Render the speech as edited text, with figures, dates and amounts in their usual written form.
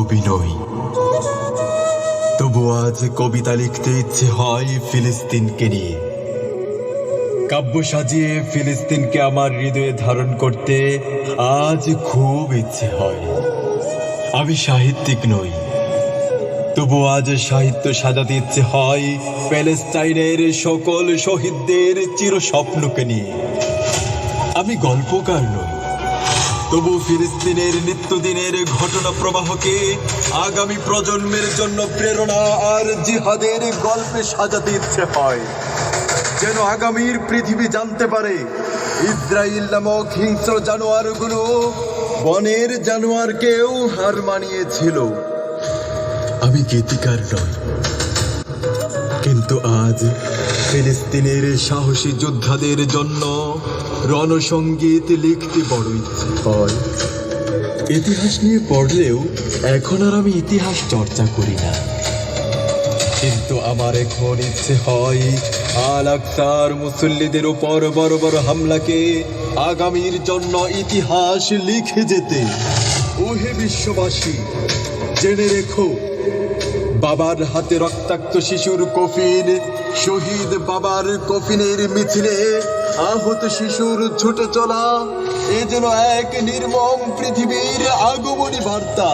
কবি নই, তবু আজ কবিতা লিখতে ইচ্ছে হয় ফিলিস্তিনকে নিয়ে। কাব্য সাজিয়ে ফিলিস্তিনকে আমার হৃদয়ে ধারণ করতে আজ খুব ইচ্ছে হয়। আমি সাহিত্যিক নই, তবু আজ সাহিত্য সাজাতে ইচ্ছে হয় প্যালেস্টাইনের সকল শহীদদের চির স্বপ্নকে নিয়ে। আমি গল্পকার নই, তবু ফিলিস্তিনের নিত্যদিনের ঘটনা প্রবাহকে আগামী প্রজন্মের জন্য প্রেরণা আর জিহাদের গল্পে সাজাতে ইচ্ছে হয়, যেন আগামীর পৃথিবী জানতে পারে ইসরায়েল নামক হিংস্র জানোয়ারগুলো বনের জানোয়ারকেও হার মানিয়েছিল। আমি গীতিকার নই, কিন্তু আজ ফিলিস্তিনের সাহসী যোদ্ধাদের জন্য রণসঙ্গীত লিখতে বড় ইচ্ছে হয়। ইতিহাস নিয়ে পড়লেও এখন আর আমি ইতিহাস চর্চা করি না, কিন্তু আমার এখন ইচ্ছে হয় আল আকসার মুসল্লিদের উপর বড় বড় হামলাকে আগামীর জন্য ইতিহাস লিখে যেতে। ওহে বিশ্ববাসী, জেনে রেখো, বাবার হাতে রক্তাক্ত শিশুর কফিন, শহীদ বাবার কফিনের মিছিলে আহত শিশুর ছুটে চলা, এ যেন এক নির্মম পৃথিবীর আগমনী বার্তা।